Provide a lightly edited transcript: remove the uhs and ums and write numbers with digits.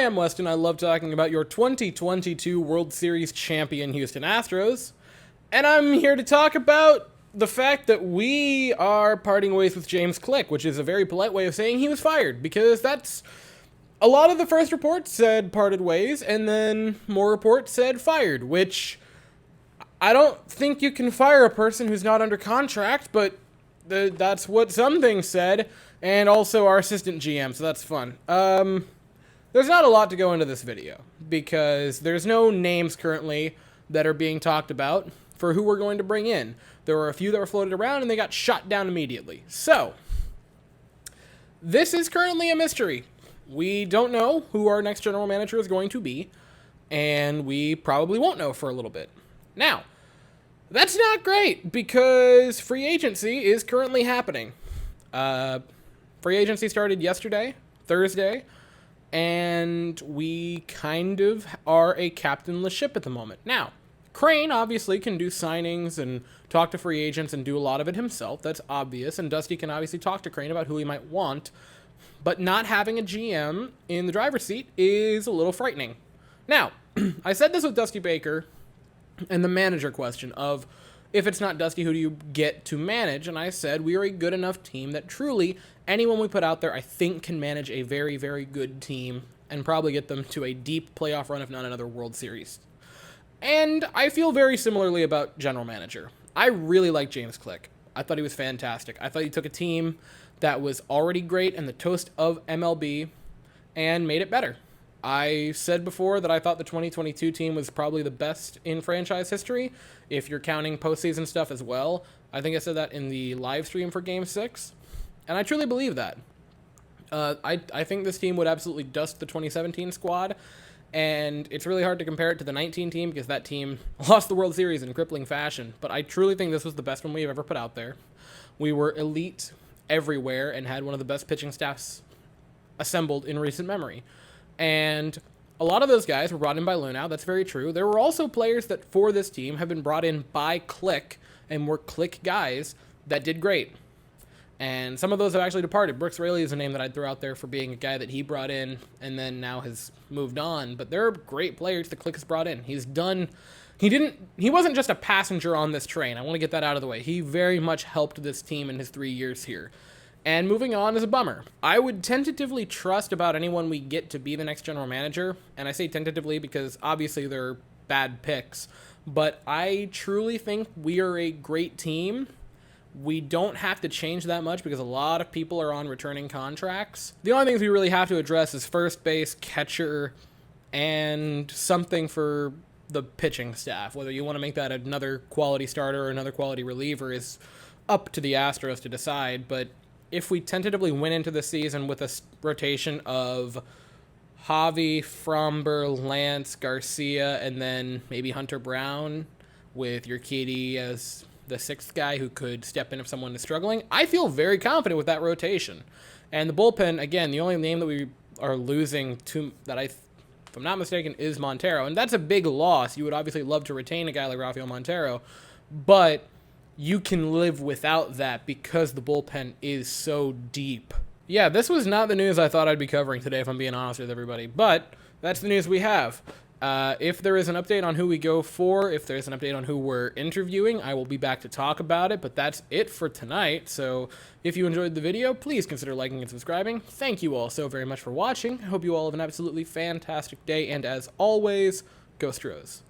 am Weston. I love talking about your 2022 World Series champion Houston Astros. And I'm here to talk about the fact that we are parting ways with James Click, which is a very polite way of saying he was fired, because that's... A lot of the first reports said parted ways, and then more reports said fired, which... I don't think you can fire a person who's not under contract, but that's what some things said, and also our assistant GM, so that's fun. There's not a lot to go into this video, because there's no names currently that are being talked about for who we're going to bring in. There were a few that were floated around, and they got shot down immediately. So, this is currently a mystery. We don't know who our next general manager is going to be, and we probably won't know for a little bit. Now, that's not great, because free agency is currently happening. Free agency started yesterday, Thursday, and we kind of are a captainless ship at the moment. Now, Crane obviously can do signings and talk to free agents and do a lot of it himself. That's obvious, and Dusty can obviously talk to Crane about who he might want, but not having a GM in the driver's seat is a little frightening. Now, I said this with Dusty Baker and the manager question of, if it's not Dusty, who do you get to manage? And I said, we are a good enough team that truly anyone we put out there, I think, can manage a very, very good team and probably get them to a deep playoff run, if not another World Series. And I feel very similarly about general manager. I really like James Click. I thought he was fantastic. I thought he took a team that was already great and the toast of MLB and made it better. I said before that I thought the 2022 team was probably the best in franchise history, if you're counting postseason stuff as well. I think I said that in the live stream for Game 6, and I truly believe that. I think this team would absolutely dust the 2017 squad, and it's really hard to compare it to the 19 team because that team lost the World Series in crippling fashion, but I truly think this was the best one we've ever put out there. We were elite everywhere and had one of the best pitching staffs assembled in recent memory. And a lot of those guys were brought in by Lunau. That's very true. There were also players that for this team have been brought in by Click and were Click guys that did great. And some of those have actually departed. Brooks Raley is a name that I'd throw out there for being a guy that he brought in and then now has moved on. But there are great players that Click has brought in. He wasn't just a passenger on this train. I want to get that out of the way. He very much helped this team in his 3 years here. And moving on is a bummer. I would tentatively trust about anyone we get to be the next general manager. And I say tentatively because obviously they're bad picks. But I truly think we are a great team. We don't have to change that much because a lot of people are on returning contracts. The only things we really have to address is first base, catcher, and something for the pitching staff. Whether you want to make that another quality starter or another quality reliever is up to the Astros to decide. But if we tentatively went into the season with a rotation of Javi, Fromber, Lance, Garcia, and then maybe Hunter Brown with Urquidy as the sixth guy who could step in if someone is struggling, I feel very confident with that rotation. And the bullpen, again, the only name that we are losing to that if I'm not mistaken, is Montero. And that's a big loss. You would obviously love to retain a guy like Rafael Montero, but you can live without that because the bullpen is so deep. Yeah, this was not the news I thought I'd be covering today, if I'm being honest with everybody, but that's the news we have. If there is an update on who we go for, if there's an update on who we're interviewing, I will be back to talk about it, but that's it for tonight. So if you enjoyed the video, please consider liking and subscribing. Thank you all so very much for watching. I hope you all have an absolutely fantastic day, and as always, go Astros.